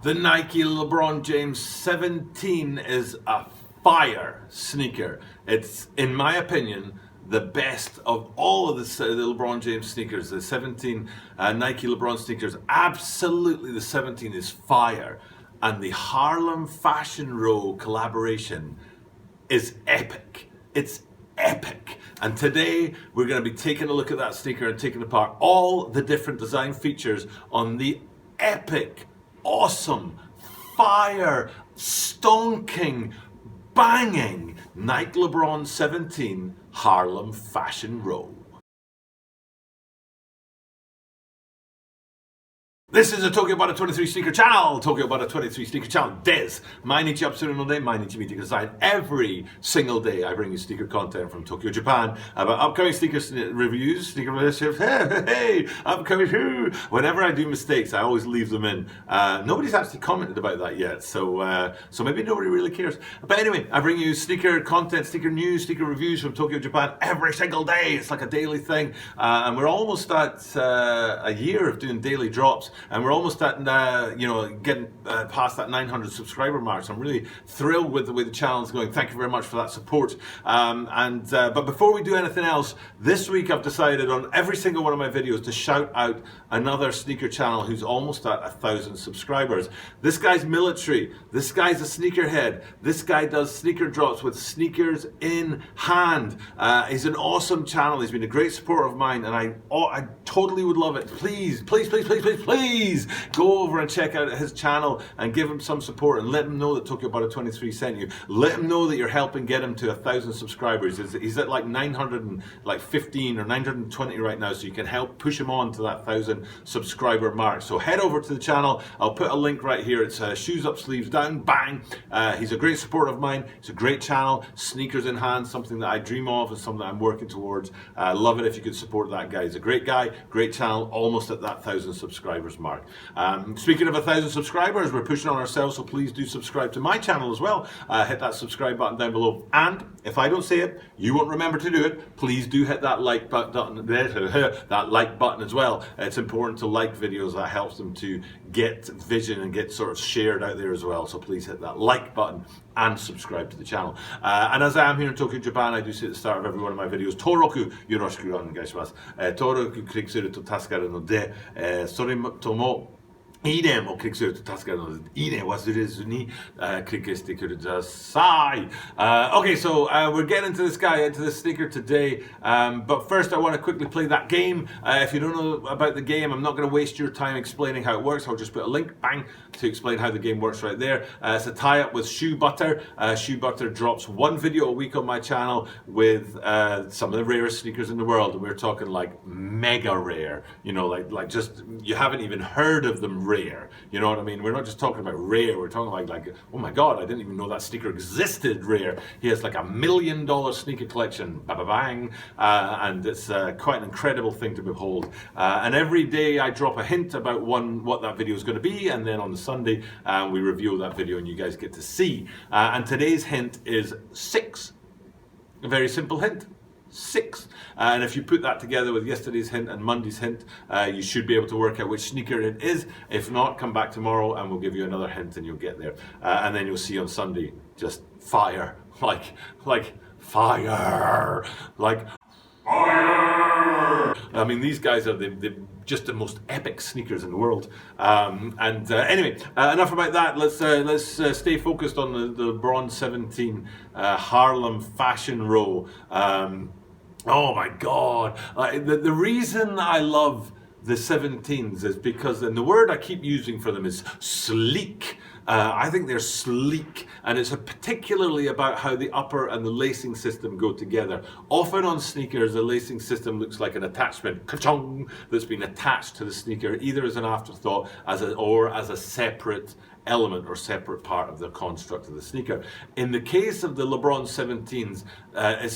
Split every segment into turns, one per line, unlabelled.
The Nike Lebron James 17 is a fire sneaker. It's, in my opinion, the best of all of the LeBron James sneakers. The 17 Nike LeBron sneakers, absolutely the 17 is fire. And the Harlem Fashion Row collaboration is epic. It's epic. And today we're going to be taking a look at that sneaker and taking apart all the different design features on the epic, awesome, fire, stonking, banging Nike Lebron 17 Harlem Fashion Row. This is a Tokyo Bada 23 sneaker channel. Tokyo Bada 23 sneaker channel. Des. Mainichi upsuru no de, mainichi mite kudasai. Every single day I bring you sneaker content from Tokyo, Japan about upcoming sneaker reviews, sneaker relationships. Hey, upcoming who? Whenever I do mistakes, I always leave them in. Nobody's actually commented about that yet, so maybe nobody really cares. But anyway, I bring you sneaker content, sneaker news, sneaker reviews from Tokyo, Japan every single day. It's like a daily thing, and we're almost at a year of doing daily drops. And we're almost at, getting past that 900 subscriber mark. So I'm really thrilled with the way the channel's going. Thank you very much for that support. But before we do anything else, this week I've decided on every single one of my videos to shout out another sneaker channel who's almost at 1,000 subscribers. This guy's military. This guy's a sneakerhead. This guy does sneaker drops with sneakers in hand. He's an awesome channel. He's been a great supporter of mine, and I totally would love it. Please go over and check out his channel and give him some support and let him know that Tokyo Bada 23 sent you. Let him know that you're helping get him to 1,000 subscribers. He's at like 915 or 920 right now, so you can help push him on to that 1,000 subscriber mark. So head over to the channel. I'll put a link right here. It's shoes up, sleeves down, bang. He's a great supporter of mine. It's a great channel. Sneakers in hand, something that I dream of and something that I'm working towards. Love it if you could support that guy. He's a great guy, great channel, almost at that 1,000 subscribers mark. Speaking of 1,000 subscribers, we're pushing on ourselves, so please do subscribe to my channel as well. Hit that subscribe button down below, and if I don't say it, you won't remember to do it. Please do hit that like button, that like button as well. It's important to like videos. That helps them to get vision and get sort of shared out there as well. So please hit that like button and subscribe to the channel. And as I am here in Tokyo, Japan, I do say at the start of every one of my videos, Toroku yoroshiku onegaishimasu. Toroku click suru to tasukaru no de, sore to mo いいねもクリックすると助かるので、いいね忘れずにクリックしてください。Okay, so we're getting into this sneaker today. But first, I want to quickly play that game. If you don't know about the game, I'm not going to waste your time explaining how it works. I'll just put a link, bang, to explain how the game works right there. It's a tie-up with Shoe Butter. Shoe Butter drops one video a week on my channel with some of the rarest sneakers in the world. And we're talking like mega rare. You know, like just you haven't even heard of them rare, you know what I mean? We're not just talking about rare, we're talking like oh my god, I didn't even know that sneaker existed rare. He has like $1 million sneaker collection, bang, and it's quite an incredible thing to behold. And every day I drop a hint about what that video is going to be, and then on the Sunday we reveal that video and you guys get to see. And today's hint is 6. A very simple hint. 6. And if you put that together with yesterday's hint and Monday's hint, you should be able to work out which sneaker it is. If not, come back tomorrow and we'll give you another hint and you'll get there. And then you'll see on Sunday, just fire, like fire, like fire. I mean, these guys are just the most epic sneakers in the world. Anyway, enough about that. Let's stay focused on the LeBron 17 Harlem Fashion Row. Oh my God! The reason I love the 17s is because, and the word I keep using for them is sleek. I think they're sleek, and it's particularly about how the upper and the lacing system go together. Often on sneakers, the lacing system looks like an attachment, ka-chong, that's been attached to the sneaker, either as an afterthought or as a separate element or separate part of the construct of the sneaker. In the case of the LeBron 17s, it's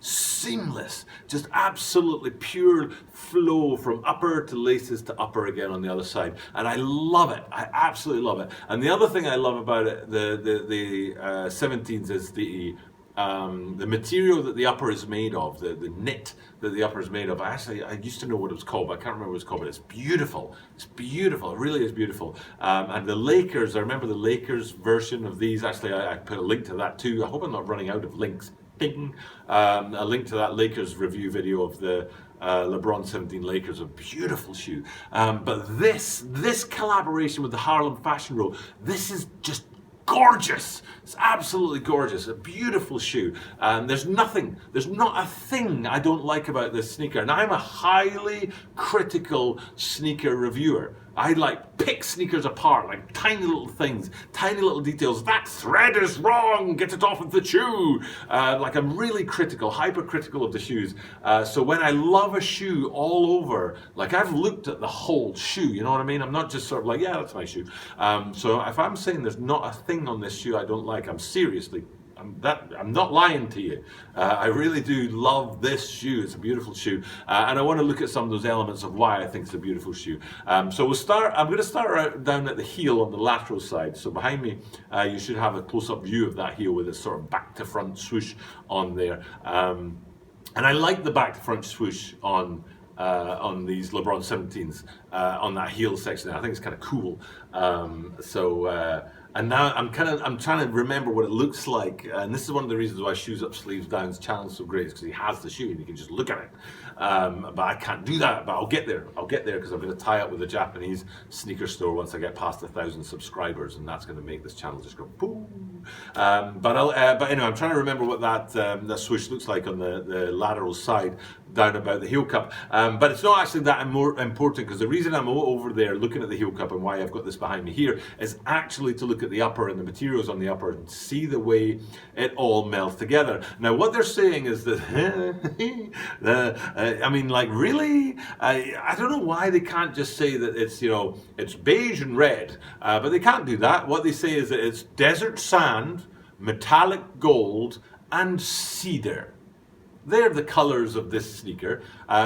seamless, just absolutely pure flow from upper to laces to upper again on the other side, and I love it. I absolutely love it. And the other thing I love about it, the 17s, is the the material that the upper is made of, the knit that the upper is made of. Actually, I used to know what it was called, but I can't remember what it's called, but it's beautiful. It's beautiful. It really is beautiful. And the Lakers, I remember the Lakers version of these. Actually, I put a link to that too. I hope I'm not running out of links. Ding. A link to that Lakers review video of the LeBron 17 Lakers, a beautiful shoe. But this collaboration with the Harlem Fashion Row, this is just gorgeous. It's absolutely gorgeous. A beautiful shoe. There's not a thing I don't like about this sneaker. And I'm a highly critical sneaker reviewer. I pick sneakers apart, like tiny little things, tiny little details. That thread is wrong, get it off of the shoe. I'm really critical, hypercritical of the shoes. So when I love a shoe all over, I've looked at the whole shoe, you know what I mean? I'm not just sort of like, yeah, that's my shoe. So if I'm saying there's not a thing on this shoe I don't like, I'm not lying to you. I really do love this shoe. It's a beautiful shoe, and I want to look at some of those elements of why I think it's a beautiful shoe. So I'm going to start down at the heel on the lateral side. So behind me, you should have a close-up view of that heel with a sort of back-to-front swoosh on there. And I like the back-to-front swoosh on these LeBron 17s on that heel section there. I think it's kind of cool. And now I'm trying to remember what it looks like, and this is one of the reasons why Shoes Up Sleeves Down's channel is so great, because he has the shoe and you can just look at it. But I can't do that, but I'll get there because I'm going to tie up with a Japanese sneaker store once I get past 1,000 subscribers, and that's going to make this channel just go boom. But anyway, I'm trying to remember what that swoosh looks like on the lateral side down about the heel cup. But it's not actually that more important, because the reason I'm over there looking at the heel cup and why I've got this behind me here is actually to look at the upper and the materials on the upper and see the way it all melts together. Now what they're saying is that really, I don't know why they can't just say that it's beige and red, but they can't do that. What they say is that it's desert sand, metallic gold, and cedar. They're the colors of this sneaker.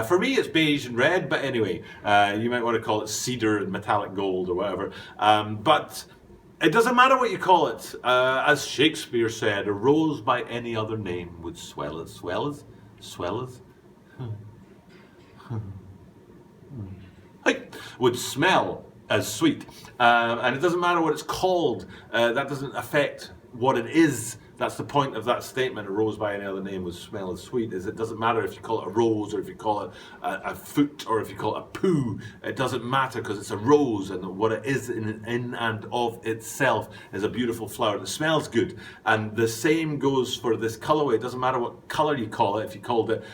For me, it's beige and red, but anyway, you might want to call it cedar and metallic gold or whatever. But it doesn't matter what you call it. As Shakespeare said, a rose by any other name would swell as. Would smell as sweet. And it doesn't matter what it's called. That doesn't affect what it is. That's the point of that statement, a rose by any other name would smell as sweet, is it doesn't matter if you call it a rose or if you call it a foot or if you call it a poo. It doesn't matter, because it's a rose, and what it is in and of itself is a beautiful flower that smells good. And the same goes for this colorway. It doesn't matter what color you call it. If you called it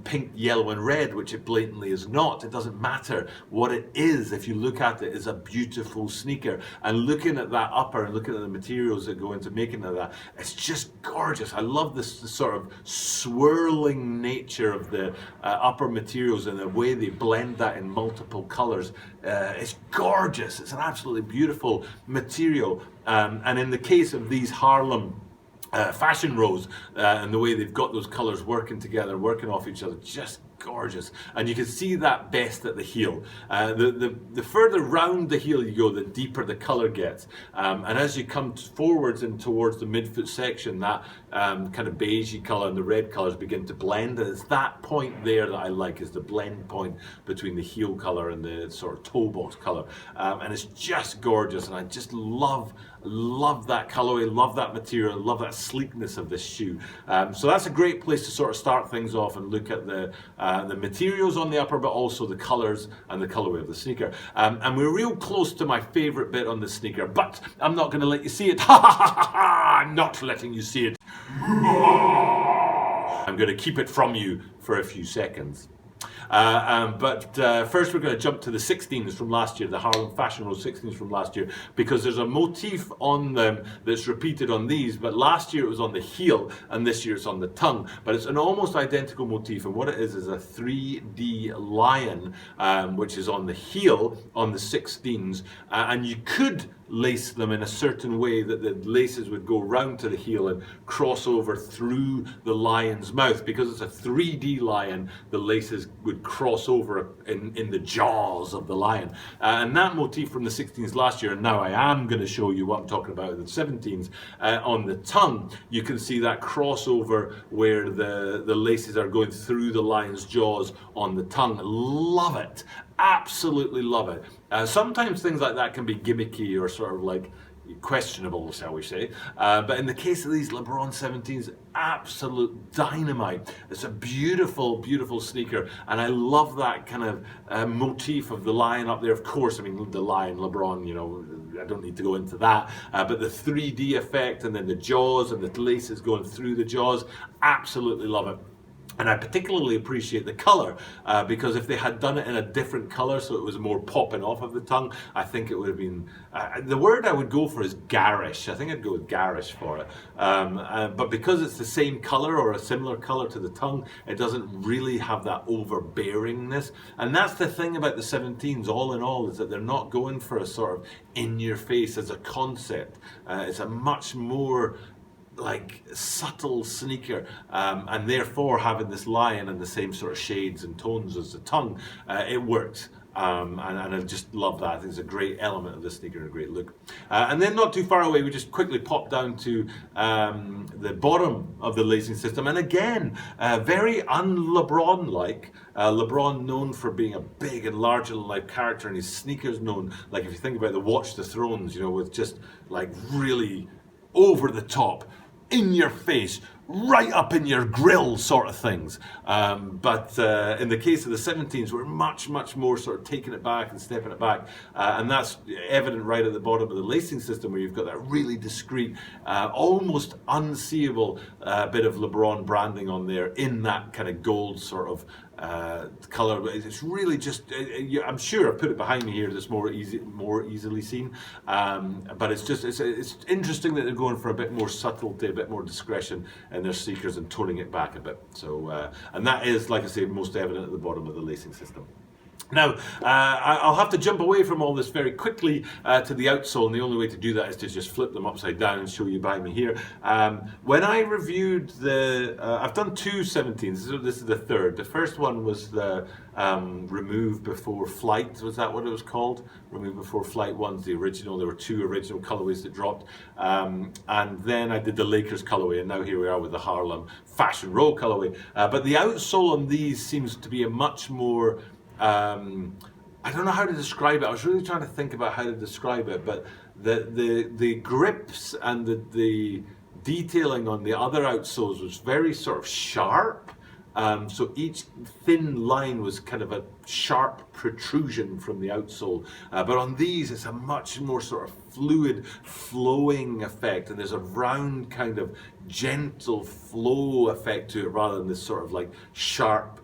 pink, yellow and red, which it blatantly is not, it doesn't matter. What it is, if you look at it, is a beautiful sneaker. And looking at that upper and looking at the materials that go into making of that, it's just gorgeous. I love this sort of swirling nature of the upper materials and the way they blend that in multiple colors. It's gorgeous. It's an absolutely beautiful material. And in the case of these Harlem Fashion Rows and the way they've got those colors working together, working off each other, just gorgeous. And you can see that best at the heel. The further round the heel you go, the deeper the color gets. And as you come forwards and towards the midfoot section, that kind of beigey color and the red colors begin to blend. And it's that point there that I like, is the blend point between the heel color and the sort of toe box color. And it's just gorgeous. And I just love that colorway, love that material, love that sleekness of this shoe. So that's a great place to sort of start things off and look at the materials on the upper, but also the colors and the colorway of the sneaker. And we're real close to my favorite bit on the sneaker, but I'm not going to let you see it. I'm not letting you see it. I'm going to keep it from you for a few seconds. But first we're going to jump to the 16s from last year, the Harlem Fashion Row 16s from last year, because there's a motif on them that's repeated on these, but last year it was on the heel and this year it's on the tongue. But it's an almost identical motif, and what it is a 3D lion, which is on the heel on the 16s, and you could lace them in a certain way that the laces would go round to the heel and cross over through the lion's mouth. Because it's a 3D lion, the laces would would cross over in the jaws of the lion. And that motif from the 16s last year, and now I am going to show you what I'm talking about in the 17s, on the tongue, you can see that crossover where the laces are going through the lion's jaws on the tongue. Love it. Absolutely love it. Sometimes things like that can be gimmicky or sort of like questionable, shall we say, but in the case of these LeBron 17s, absolute dynamite. It's a beautiful, beautiful sneaker, and I love that kind of motif of the lion up there. Of course, I mean, the lion, LeBron, you know, I don't need to go into that, but the 3D effect and then the jaws and the laces going through the jaws, absolutely love it. And I particularly appreciate the colour, because if they had done it in a different colour, so it was more popping off of the tongue, I think it would have been, the word I would go for is garish. I think I'd go with garish for it. But because it's the same colour or a similar colour to the tongue, it doesn't really have that overbearingness. And that's the thing about the 17s, all in all, is that they're not going for a sort of in-your-face as a concept. It's a much more like subtle sneaker, and therefore having this lion and the same sort of shades and tones as the tongue, it works. And I just love that. I think it's a great element of the sneaker and a great look. And then not too far away, we just quickly pop down to the bottom of the lacing system. And again, very un-LeBron-like. LeBron known for being a big and larger-than-life character, and his sneakers known, like if you think about the Watch the Thrones, you know, with just like really over the top, in your face, right up in your grill sort of things. But in the case of the 17s, we're much, much more sort of taking it back and stepping it back. And that's evident right at the bottom of the lacing system, where you've got that really discreet, almost unseeable bit of LeBron branding on there in that kind of gold sort of color. It's really just, I'm sure I put it behind me here that's more easily seen, but it's just, it's interesting that they're going for a bit more subtlety, a bit more discretion in their sneakers and toning it back a bit. So and that is, like I say, most evident at the bottom of the lacing system. Now, I'll have to jump away from all this very quickly to the outsole, and the only way to do that is to just flip them upside down and show you behind me here. When I reviewed the, I've done two 17s, so this is the third. The first one was the Remove Before Flight, was that what it was called? Remove Before Flight one's the original. There were two original colorways that dropped. And then I did the Lakers colorway, and now here we are with the Harlem Fashion Row colorway. But the outsole on these seems to be a much more, I don't know how to describe it. I was really trying to think about how to describe it, but the grips and the detailing on the other outsoles was very sort of sharp. So each thin line was kind of a sharp protrusion from the outsole. But on these, it's a much more sort of fluid, flowing effect, and there's a round kind of gentle flow effect to it rather than this sort of like sharp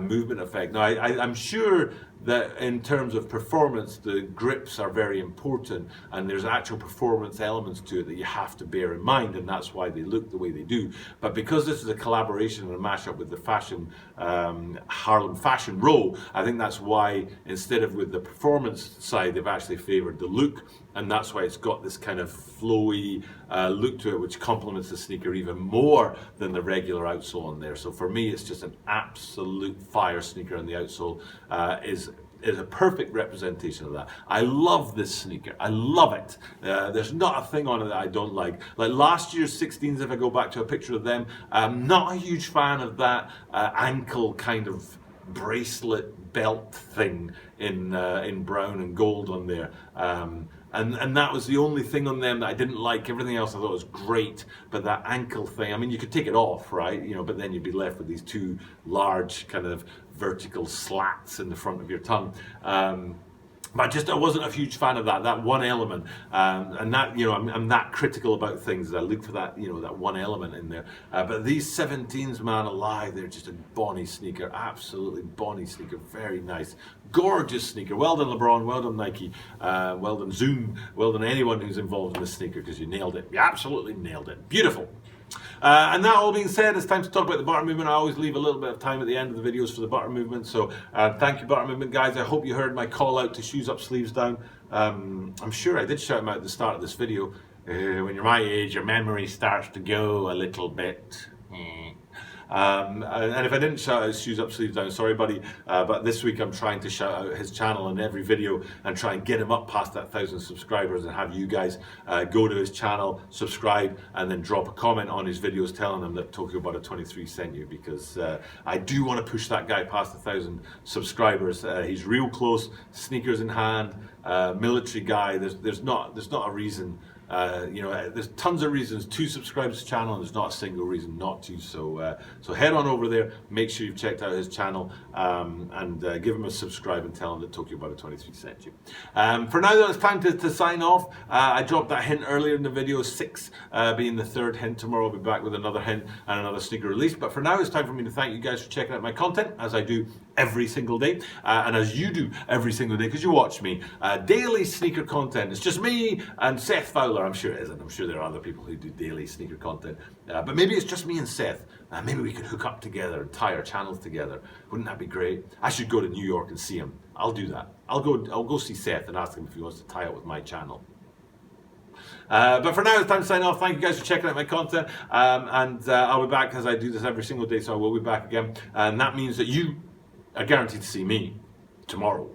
movement effect. Now, I'm sure that in terms of performance, the grips are very important, and there's actual performance elements to it that you have to bear in mind, and that's why they look the way they do. But because this is a collaboration and a mashup with the fashion Harlem Fashion Row, I think that's why, instead of with the performance side, they've actually favored the look, and that's why it's got this kind of flowy look to it, which complements the sneaker even more than the regular outsole on there. So for me, it's just an absolute fire sneaker, and the outsole is a perfect representation of that. I love this sneaker. I love it. There's not a thing on it that I don't like. Like last year's 16s, if I go back to a picture of them, I'm not a huge fan of that ankle kind of bracelet belt thing in brown and gold on there. And that was the only thing on them that I didn't like. Everything else I thought was great, but that ankle thing, I mean, you could take it off, right? You know, but then you'd be left with these two large kind of vertical slats in the front of your tongue. But I wasn't a huge fan of that one element, and that, you know, I'm that critical about things that I look for that, you know, that one element in there. But these 17s, man alive, they're just a bonny sneaker, absolutely bonny sneaker, very nice, gorgeous sneaker. Well done, LeBron, well done, Nike, well done, Zoom, well done anyone who's involved in this sneaker, because you nailed it, you absolutely nailed it, beautiful. And that all being said, it's time to talk about the butter movement. I always leave a little bit of time at the end of the videos for the butter movement. So thank you, butter movement guys. I hope you heard my call out to shoes up, sleeves down. I'm sure I did shout them out at the start of this video. When you're my age, your memory starts to go a little bit. And if I didn't shout out Shoes Up, Sleeves Down, sorry buddy, but this week I'm trying to shout out his channel in every video and try and get him up past that 1,000 subscribers and have you guys go to his channel, subscribe, and then drop a comment on his videos telling him that Tokyo Butter 23 sent you, because I do want to push that guy past 1,000 subscribers. He's real close, sneakers in hand, military guy. There's not a reason. There's tons of reasons to subscribe to his channel, and there's not a single reason not to. So head on over there, make sure you've checked out his channel, and give him a subscribe and tell him that Tokyo Butter 23 sent you. For now, though, it's time to sign off. I dropped that hint earlier in the video, 6 being the third hint. Tomorrow I'll be back with another hint and another sneaker release. But for now, it's time for me to thank you guys for checking out my content, as I do every single day, and as you do every single day, because you watch me. Daily sneaker content. It's just me and Seth Fowler. I'm sure it isn't. I'm sure there are other people who do daily sneaker content. But maybe it's just me and Seth. Maybe we could hook up together and tie our channels together. Wouldn't that be great? I should go to New York and see him. I'll do that. I'll go see Seth and ask him if he wants to tie up with my channel. But for now, it's time to sign off. Thank you guys for checking out my content. And I'll be back, as I do this every single day, so I will be back again. And that means that you are guaranteed to see me tomorrow.